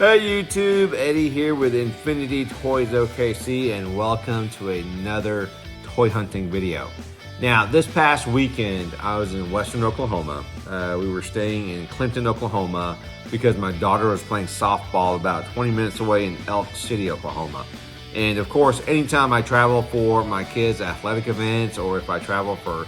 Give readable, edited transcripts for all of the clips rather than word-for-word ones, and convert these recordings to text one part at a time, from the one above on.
Hey YouTube, Eddie here with Infinity Toys OKC, and welcome to another toy hunting video. Now, this past weekend, I was in Western Oklahoma. We were staying in Clinton, Oklahoma, because my daughter was playing softball about 20 minutes away in Elk City, Oklahoma. And of course, anytime I travel for my kids' athletic events, or if I travel for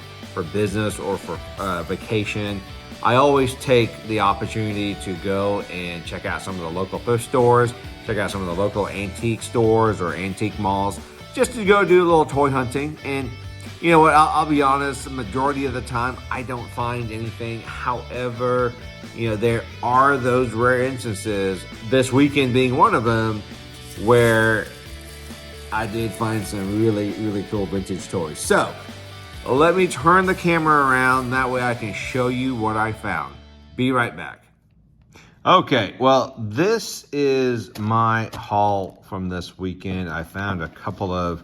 business or for vacation, I always take the opportunity to go and check out some of the local thrift stores, check out some of the local antique stores or antique malls, just to go do a little toy hunting. And you know what, I'll be honest, the majority of the time, I don't find anything. However, you know, there are those rare instances, this weekend being one of them, where I did find some really, really cool vintage toys. So, let me turn the camera around, that way I can show you what I found. Be right back. Okay, well, this is my haul from this weekend. I found a couple of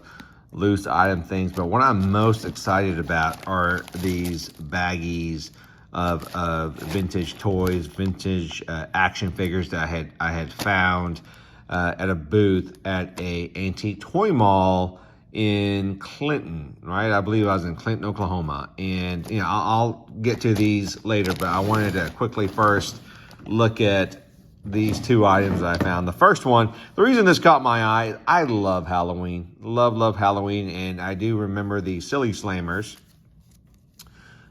loose item things, but what I'm most excited about are these baggies of vintage toys, vintage action figures that I had found at a booth at a antique toy mall in Clinton, right? I believe I was in Clinton, Oklahoma. And, you know, I'll get to these later, but I wanted to quickly first look at these two items that I found. The first one, the reason this caught my eye, I love Halloween. Love Halloween. And I do remember the Silly Slammers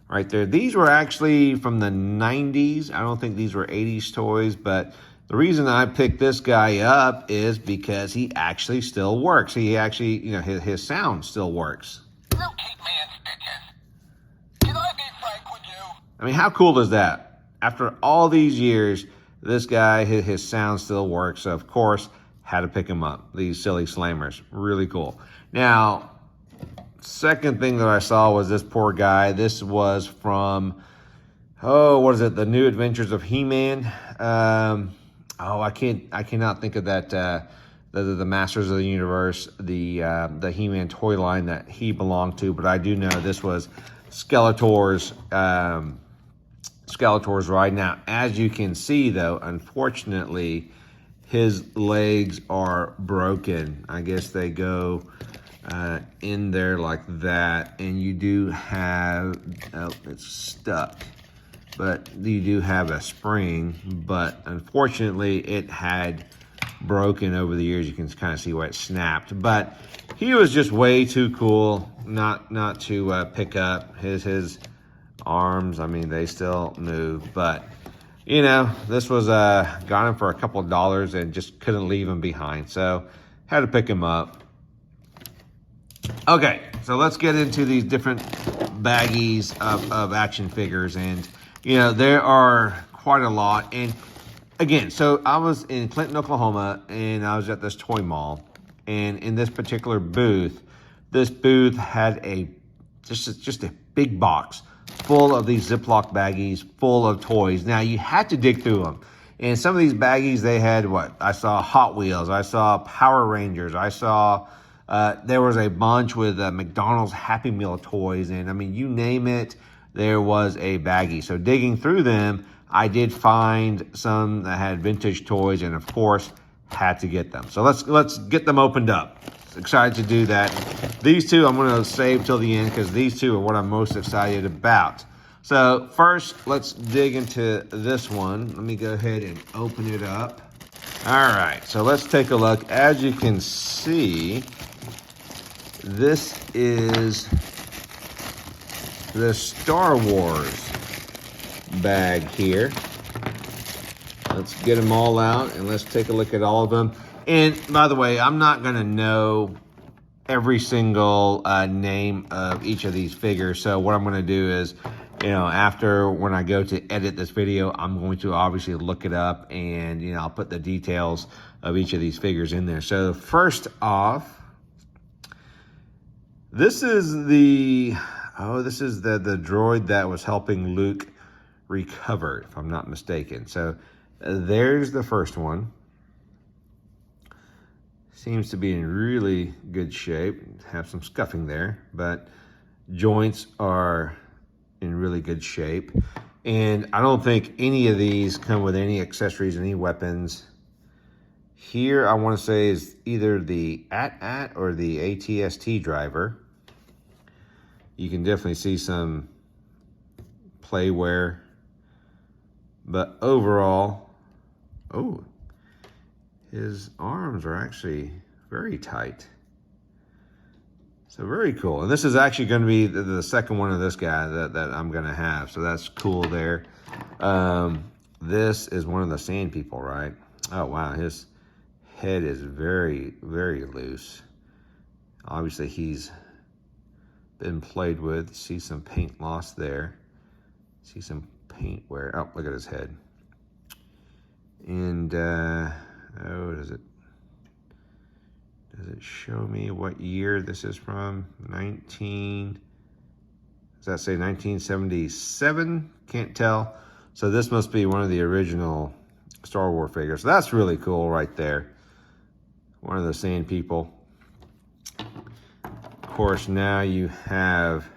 right there. These were actually from the 90s. I don't think these were 80s toys, but the reason I picked this guy up is because he actually still works. He actually, you know, his sound still works. You keep me in stitches. Can I be frank with you? I mean, how cool is that? After all these years, this guy, his sound still works. So, of course, had to pick him up. These Silly Slammers. Really cool. Now, second thing that I saw was this poor guy. This was from, what is it? The New Adventures of He-Man. I cannot think of that, the Masters of the Universe, the He-Man toy line that he belonged to, but I do know this was Skeletor's ride. Now, as you can see, though, unfortunately, his legs are broken. I guess they go in there like that, and you do have, it's stuck. But you do have a spring, but unfortunately it had broken over the years. You can kind of see where it snapped, but he was just way too cool not to pick up. His arms, I mean, they still move, but you know, this was got him for a couple of dollars and just couldn't leave him behind, so had to pick him up. Okay, so let's get into these different baggies of action figures. And you know, there are quite a lot. And again, so I was in Clinton, Oklahoma, and I was at this toy mall. And in this particular booth, this booth had just a big box full of these Ziploc baggies full of toys. Now, you had to dig through them. And some of these baggies, they had what? I saw Hot Wheels. I saw Power Rangers. I saw, there was a bunch with McDonald's Happy Meal toys. And I mean, you name it, there was a baggie. So digging through them, I did find some that had vintage toys, and of course, had to get them. So let's get them opened up. Excited to do that. These two I'm going to save till the end, because these two are what I'm most excited about. So first, let's dig into this one. Let me go ahead and open it up. All right, so let's take a look. As you can see, this is the Star Wars bag here. Let's get them all out and let's take a look at all of them. And by the way, I'm not going to know every single name of each of these figures. So what I'm going to do is, you know, after when I go to edit this video, I'm going to obviously look it up, and you know, I'll put the details of each of these figures in there. So first off, this is the droid that was helping Luke recover, if I'm not mistaken. So there's the first one. Seems to be in really good shape. Have some scuffing there, but joints are in really good shape. And I don't think any of these come with any accessories, any weapons. Here, I want to say is either the AT-AT or the ATST driver. You can definitely see some play wear. But overall, oh, his arms are actually very tight. So very cool. And this is actually going to be the second one of this guy that I'm going to have. So that's cool there. This is one of the sand people, right? Oh, wow. His head is very, very loose. Obviously, he's been played with. See some paint loss there. See some paint wear. Oh, look at his head. And, oh, does it show me what year this is from? Does that say 1977? Can't tell. So this must be one of the original Star Wars figures. So that's really cool right there. One of the sand people. Of course, now you have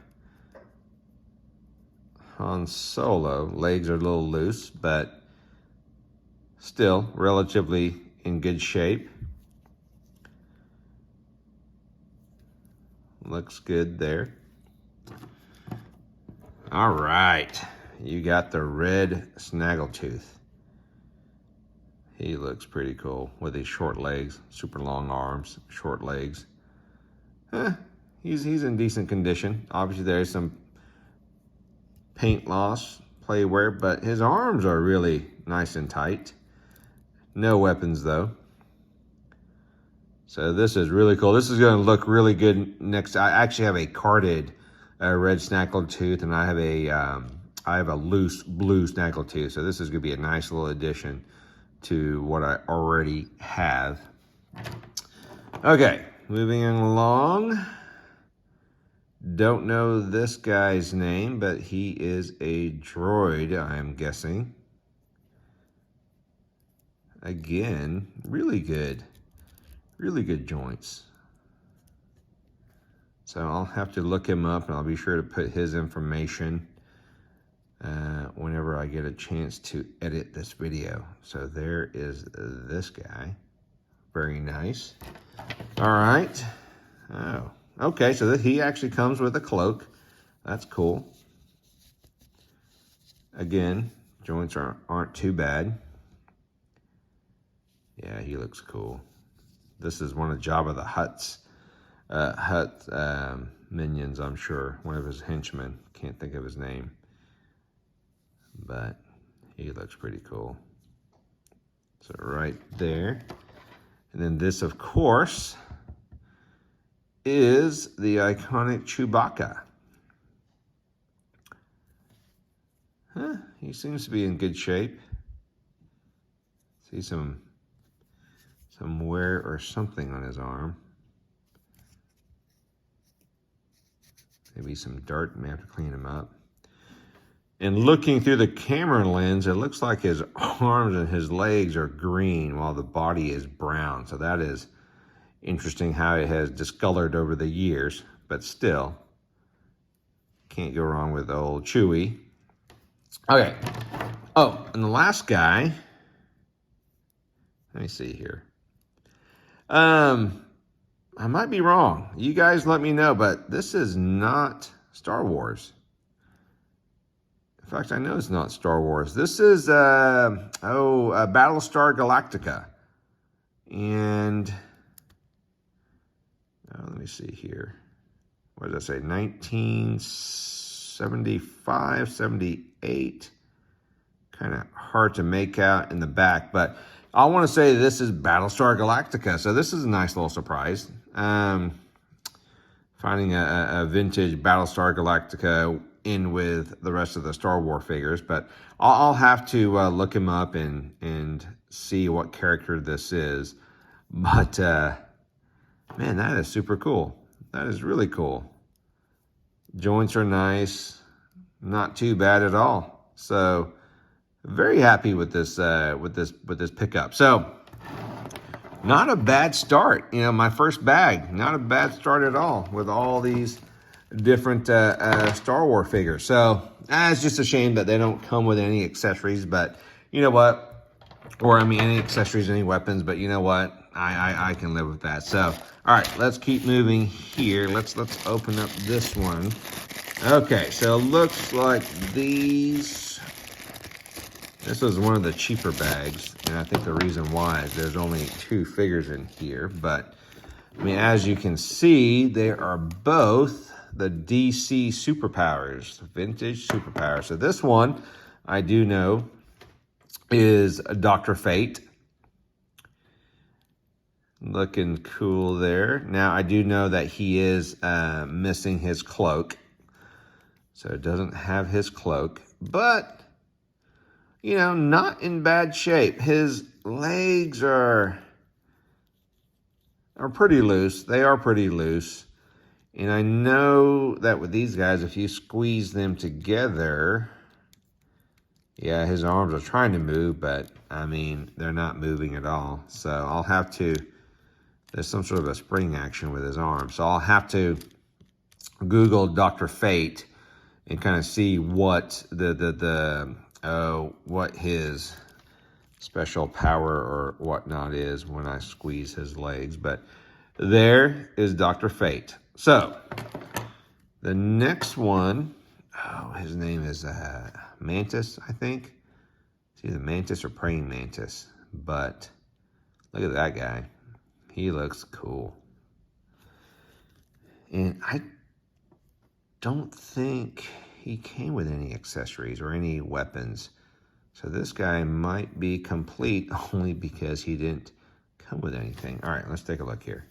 Han Solo. Legs are a little loose, but still relatively in good shape. Looks good there. All right. You got the Red Snaggletooth. He looks pretty cool with his short legs, super long arms, short legs. He's in decent condition. Obviously, there's some paint loss, play wear, but his arms are really nice and tight. No weapons, though. So this is really cool. This is going to look really good next. I actually have a carded Red Snaggletooth, and I have a loose blue Snaggletooth. So this is going to be a nice little addition to what I already have. Okay, moving along. Don't know this guy's name, but he is a droid, I'm guessing. Again, really good joints. So I'll have to look him up, and I'll be sure to put his information whenever I get a chance to edit this video. So there is this guy. Very nice. All right. Oh, okay. So he actually comes with a cloak. That's cool. Again, joints aren't too bad. Yeah, he looks cool. This is one of Jabba the Hutt's minions, I'm sure. One of his henchmen. Can't think of his name. But he looks pretty cool. So right there. And then this, of course, is the iconic Chewbacca. He seems to be in good shape. See some wear or something on his arm. Maybe some dirt. May have to clean him up. And looking through the camera lens, it looks like his arms and his legs are green while the body is brown. So that is interesting how it has discolored over the years, but still can't go wrong with old Chewie. Okay. Oh, and the last guy, let me see here. I might be wrong. You guys let me know, but this is not Star Wars. In fact, I know it's not Star Wars. This is, Battlestar Galactica. And, let me see here. What did I say? 1975, 78. Kind of hard to make out in the back, but I want to say this is Battlestar Galactica. So this is a nice little surprise. Finding a vintage Battlestar Galactica in with the rest of the Star Wars figures, but I'll have to look him up and see what character this is. But man, that is super cool. That is really cool. Joints are nice, not too bad at all. So very happy with this pickup. So not a bad start. You know, my first bag, not a bad start at all with all these different Star Wars figures. So it's just a shame that they don't come with any accessories, but you know what? Or, I mean, any accessories, any weapons, but you know what? I can live with that. So, all right, let's keep moving here. Let's open up this one. Okay, so it looks like this was one of the cheaper bags, and I think the reason why is there's only 2 figures in here, but, I mean, as you can see, they are both the DC superpowers, vintage superpowers. So this one, I do know, is Dr. Fate. Looking cool there. Now, I do know that he is missing his cloak. So it doesn't have his cloak. But, you know, not in bad shape. His legs are pretty loose. They are pretty loose. And I know that with these guys, if you squeeze them together... Yeah, his arms are trying to move, but, I mean, they're not moving at all. So I'll have to... There's some sort of a spring action with his arm. So I'll have to Google Dr. Fate and kind of see what what his special power or whatnot is when I squeeze his legs. But there is Dr. Fate. So the next one, oh, his name is Mantis, I think. It's either Mantis or Praying Mantis. But look at that guy. He looks cool. And I don't think he came with any accessories or any weapons. So this guy might be complete only because he didn't come with anything. All right, let's take a look here.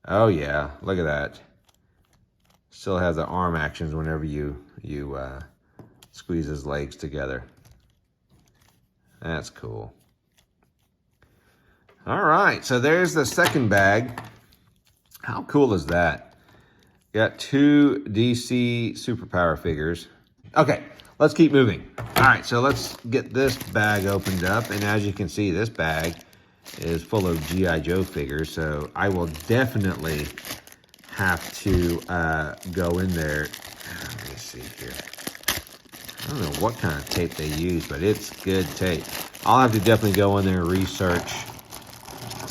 Oh yeah, look at that. Still has the arm actions whenever you squeeze his legs together. That's cool. All right, so there's the second bag. How cool is that? Got 2 DC superpower figures. Okay, let's keep moving. All right, so let's get this bag opened up. And as you can see, this bag is full of G.I. Joe figures. So I will definitely have to go in there. Let me see here. I don't know what kind of tape they use, but it's good tape. I'll have to definitely go in there and research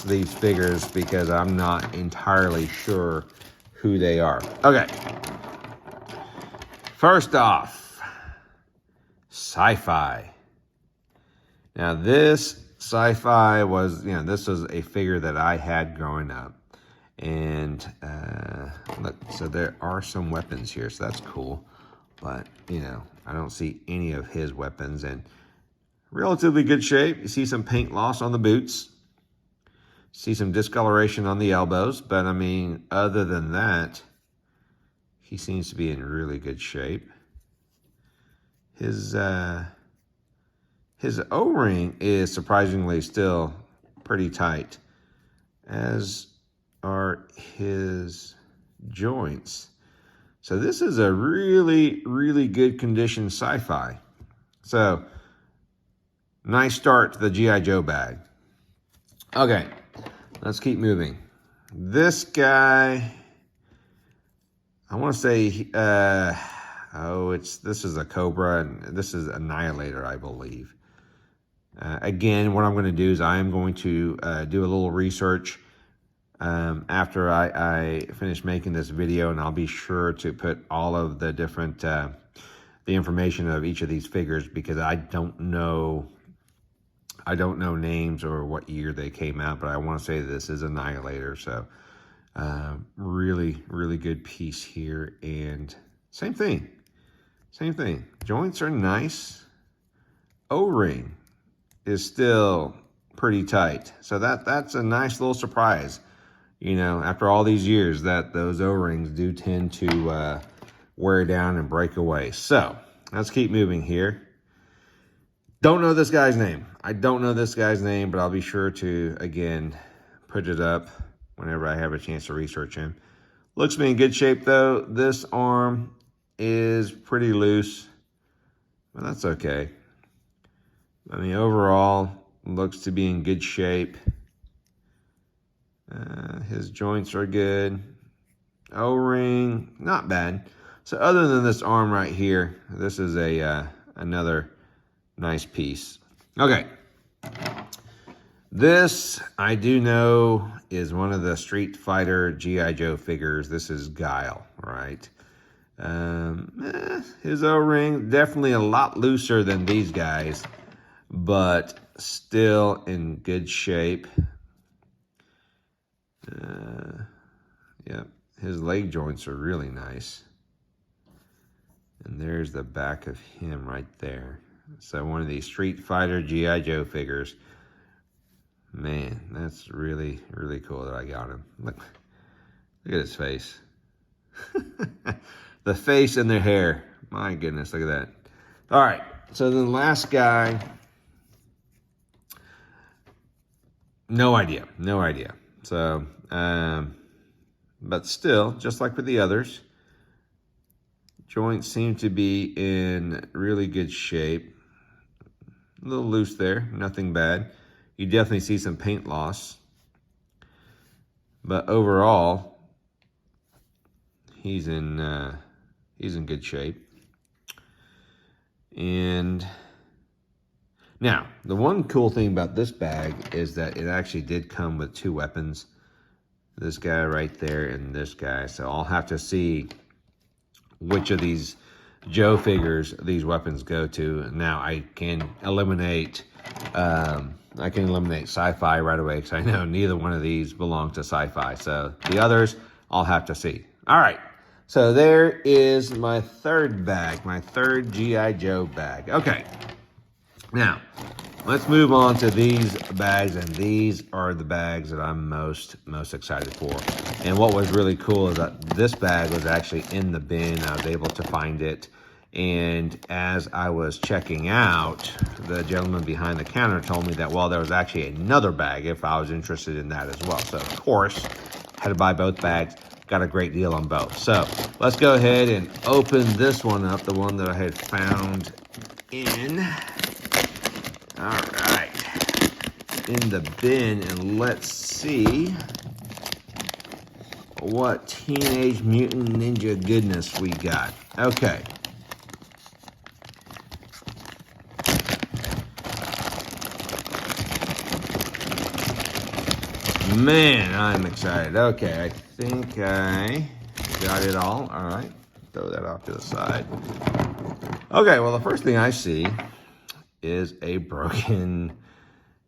these figures because I'm not entirely sure who they are. Okay. First off, Sci-Fi. Now this Sci-Fi was, you know, this was a figure that I had growing up. And look, so there are some weapons here, so that's cool. But, you know, I don't see any of his weapons. And relatively good shape. You see some paint loss on the boots. See some discoloration on the elbows, but I mean, other than that, he seems to be in really good shape. His O-ring is surprisingly still pretty tight, as are his joints. So this is a really, really good condition Sci-Fi. So, nice start to the G.I. Joe bag. Okay. Let's keep moving. This guy, I want to say, this is a COBRA, and this is Annihilator, I believe. Again, what I'm going to do is I am going to do a little research after I finish making this video, and I'll be sure to put all of the different, the information of each of these figures because I don't know names or what year they came out, but I want to say this is Annihilator. So really, really good piece here. And same thing. Joints are nice. O-ring is still pretty tight. So that's a nice little surprise. You know, after all these years that those O-rings do tend to wear down and break away. So let's keep moving here. Don't know this guy's name. I don't know this guy's name, but I'll be sure to, again, put it up whenever I have a chance to research him. Looks to be in good shape, though. This arm is pretty loose, but that's okay. I mean, overall, looks to be in good shape. His joints are good. O-ring, not bad. So other than this arm right here, this is another nice piece. Okay, This, I do know, is one of the Street Fighter G.I. Joe figures. This is Guile, right? His O-ring, definitely a lot looser than these guys, but still in good shape. Yep, his leg joints are really nice. And there's the back of him right there. So one of these Street Fighter G.I. Joe figures. Man, that's really, really cool that I got him. Look at his face. The face and the hair. My goodness, look at that. All right, so then the last guy. No idea. So, but still, just like with the others, joints seem to be in really good shape. A little loose there, nothing bad. You definitely see some paint loss. But overall, he's in good shape. And now, the one cool thing about this bag is that it actually did come with 2 weapons. This guy right there and this guy. So I'll have to see which of these Joe figures these weapons go to. Now I can eliminate sci-fi right away because I know neither one of these belong to sci-fi. So the others I'll have to see. All right. So there is my third bag, my third G.I. Joe bag. Okay. Now, let's move on to these bags, and these are the bags that I'm most excited for. And what was really cool is that this bag was actually in the bin. I was able to find it. And as I was checking out, the gentleman behind the counter told me that, well, there was actually another bag if I was interested in that as well. So, of course, had to buy both bags. Got a great deal on both. So, let's go ahead and open this one up, the one that I had found in. All right. In the bin, and let's see what Teenage Mutant Ninja goodness we got. Okay. Man, I'm excited. Okay, I think I got it all. All right, throw that off to the side. Okay, well, the first thing I see is a broken,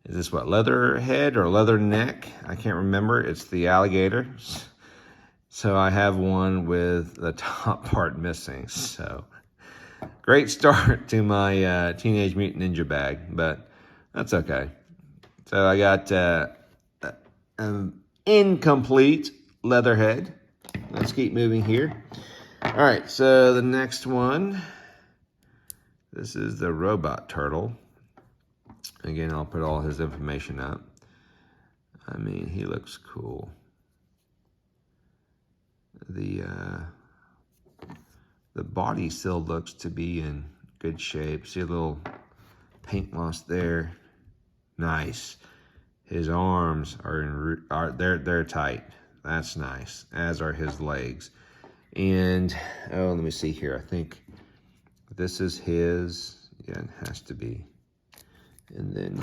is this what, leather head or leather neck? I can't remember. It's the alligator. So I have one with the top part missing. So great start to my Teenage Mutant Ninja bag, but that's okay. So I got an incomplete leather head. Let's keep moving here. All right, so the next one, this is the robot turtle. Again, I'll put all his information up. I mean, he looks cool. The body still looks to be in good shape. See a little paint loss there. Nice. His arms are they're tight. That's nice. As are his legs. And oh, let me see here. I think this is his. Yeah, it has to be. And then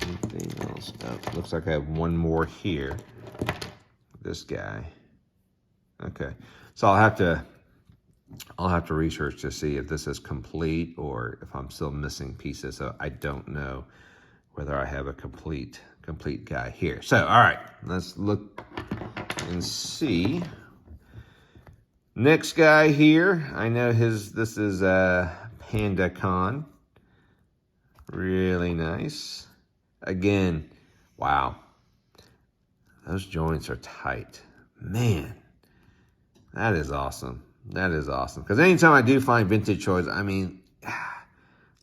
anything else? Oh, looks like I have one more here. This guy. Okay, so I'll have to research to see if this is complete or if I'm still missing pieces. So I don't know whether I have a complete guy here. So all right, let's look and see. Next guy here, I know this is Panda Khan. Really nice. Again, wow. Those joints are tight. Man, that is awesome. That is awesome. Because anytime I do find vintage toys, I mean,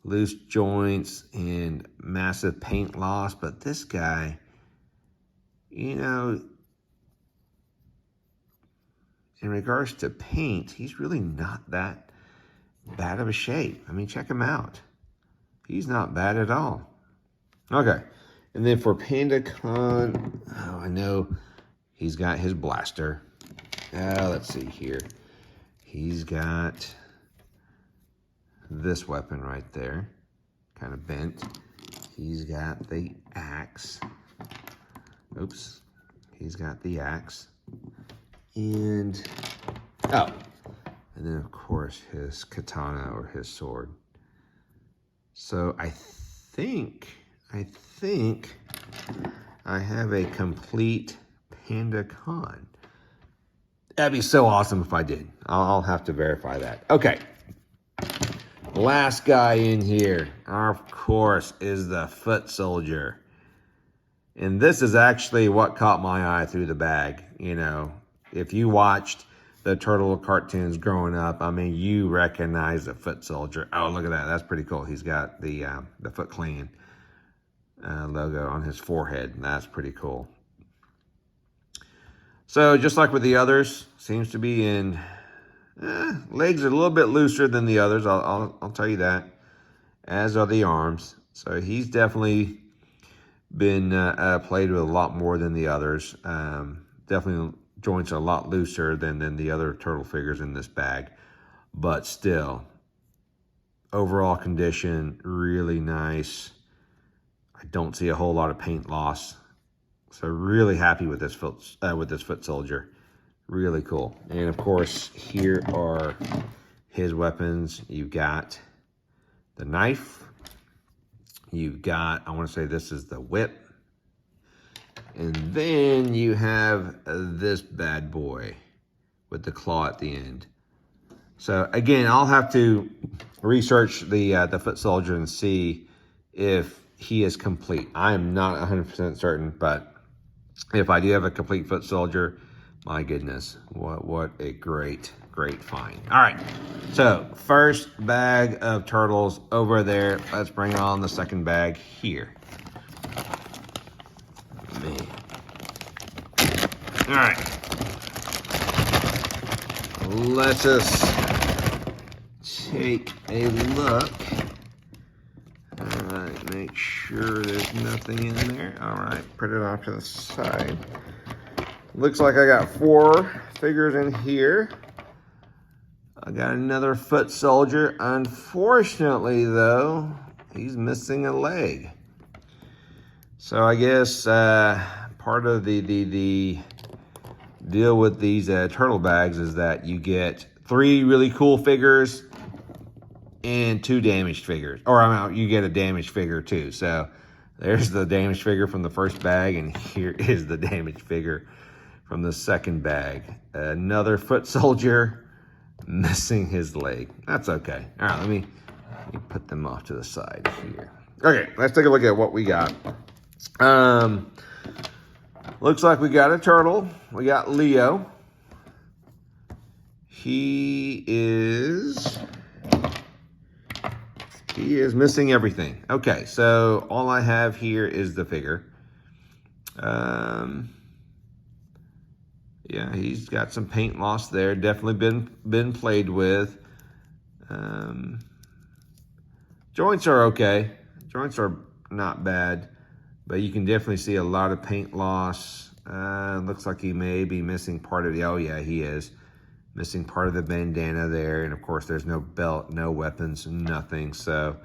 loose joints and massive paint loss. But this guy, you know, in regards to paint, he's really not that bad of a shape. I mean, check him out. He's not bad at all. Okay. And then for Panda Khan, oh, I know he's got his blaster. Let's see here. He's got this weapon right there, kind of bent. he's got the axe. Oops. He's got the axe. And, oh. And then, of course, his katana or his sword. So I think I have a complete Panda Khan. That'd be so awesome if I did. I'll have to verify that. Okay. Last guy in here, of course, is the foot soldier. And this is actually what caught my eye through the bag. You know, if you watched the Turtle cartoons growing up, I mean, you recognize the foot soldier. Oh, look at that. That's pretty cool. He's got the Foot Clan logo on his forehead. That's pretty cool. So just like with the others, seems to be in legs are a little bit looser than the others. I'll tell you that. As are the arms. So he's definitely been played with a lot more than the others. Definitely joints are a lot looser than the other turtle figures in this bag. But still, overall condition, really nice. I don't see a whole lot of paint loss. So really happy with this foot soldier. Really cool. And of course, here are his weapons. You've got the knife. You've got, I want to say this is the whip. And then you have this bad boy with the claw at the end. So again, I'll have to research the foot soldier and see if he is complete. I am not 100% certain, but if I do have a complete foot soldier, my goodness, what a great find. All right, so first bag of turtles over there. Let's bring on the second bag here. Man. All right, let us take a look. All right, make sure there's nothing in there. All right, put it off to the side. Looks like I got 4 figures in here. I got another foot soldier. Unfortunately, though, he's missing a leg. So I guess part of the deal with these turtle bags is that you get 3 really cool figures and 2 damaged figures. Or you get a damaged figure too. So there's the damaged figure from the first bag, and here is the damaged figure from the second bag. Another foot soldier missing his leg. That's okay. All right, let me put them off to the side here. Okay, let's take a look at what we got. Looks like we got a turtle. We got Leo. He is missing everything. Okay, so all I have here is the figure. Yeah, he's got some paint loss there. Definitely been played with. Joints are okay. Joints are not bad, but you can definitely see a lot of paint loss. Looks like he may be missing part of the, oh yeah, he is. Missing part of the bandana there. And of course, there's no belt, no weapons, nothing. So,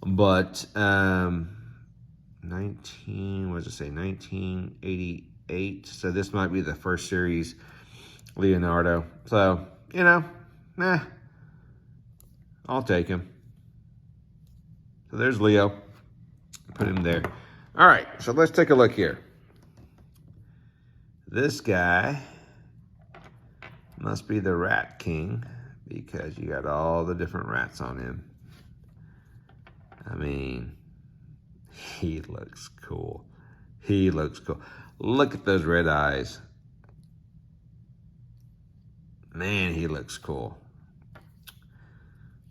but 1988. So this might be the first series Leonardo. So, you know, I'll take him. So there's Leo. Put him there. All right, so let's take a look here. This guy must be the Rat King because you got all the different rats on him. I mean, he looks cool. He looks cool. Look at those red eyes. Man, he looks cool.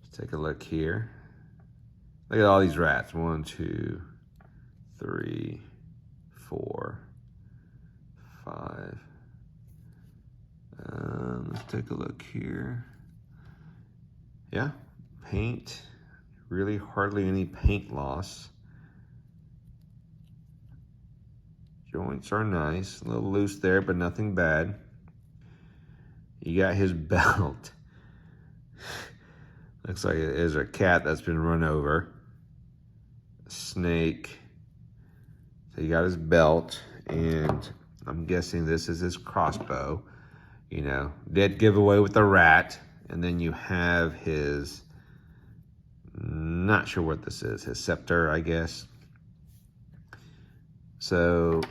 Let's take a look here. Look at all these rats. 1, 2, 3, 4, 5. Let's take a look here. Yeah, paint. Really hardly any paint loss. Joints are nice. A little loose there, but nothing bad. You got his belt. Looks like it is a cat that's been run over. snake. So you got his belt, and I'm guessing this is his crossbow. You know, dead giveaway with the rat. And then you have his, not sure what this is, his scepter, I guess. So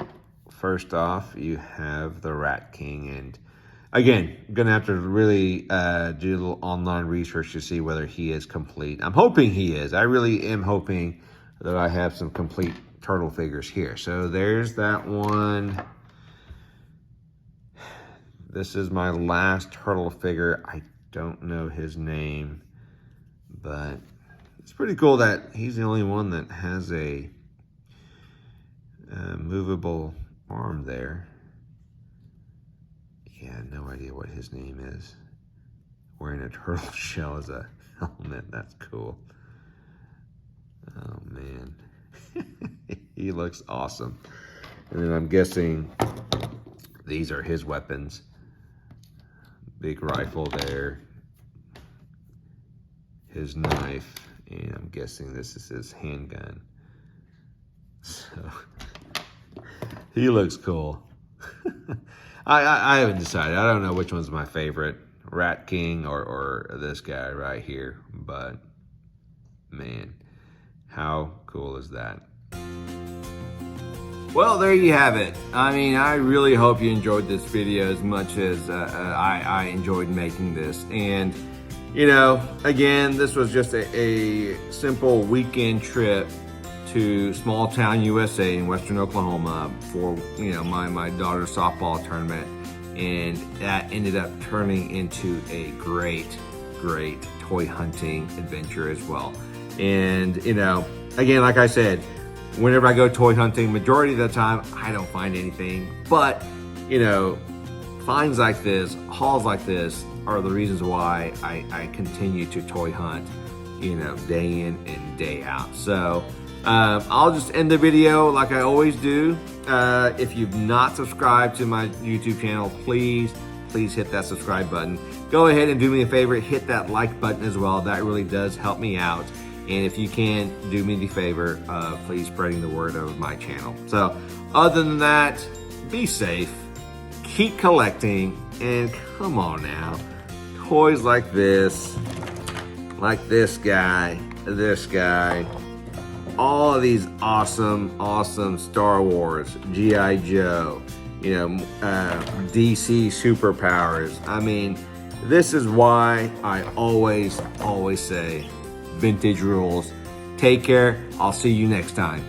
first off, you have the Rat King. And again, I'm gonna have to really do a little online research to see whether he is complete. I'm hoping he is. I really am hoping that I have some complete turtle figures here. So there's that one. This is my last turtle figure. I don't know his name, but it's pretty cool that he's the only one that has a movable arm there. Yeah, no idea what his name is. Wearing a turtle shell as a helmet. That's cool. Oh, man. He looks awesome. And then I'm guessing these are his weapons. Big rifle there. His knife. And I'm guessing this is his handgun. So, he looks cool. I haven't decided. I don't know which one's my favorite. Rat King or this guy right here. But, man, how cool is that? Well, there you have it. I mean, I really hope you enjoyed this video as much as I enjoyed making this. And, you know, again, this was just a simple weekend trip to small town USA in western Oklahoma for, you know, my daughter's softball tournament. And that ended up turning into a great toy hunting adventure as well. And, you know, again, like I said, whenever I go toy hunting, majority of the time, I don't find anything. But, you know, finds like this, hauls like this are the reasons why I continue to toy hunt, you know, day in and day out. So I'll just end the video like I always do. If you've not subscribed to my YouTube channel, please hit that subscribe button. Go ahead and do me a favor, hit that like button as well. That really does help me out. And if you can, do me the favor of please spreading the word of my channel. So other than that, be safe, keep collecting, and come on now. Toys like this guy, all of these awesome Star Wars, G.I. Joe, you know, DC superpowers. I mean, this is why I always say, vintage rules. Take care. I'll see you next time.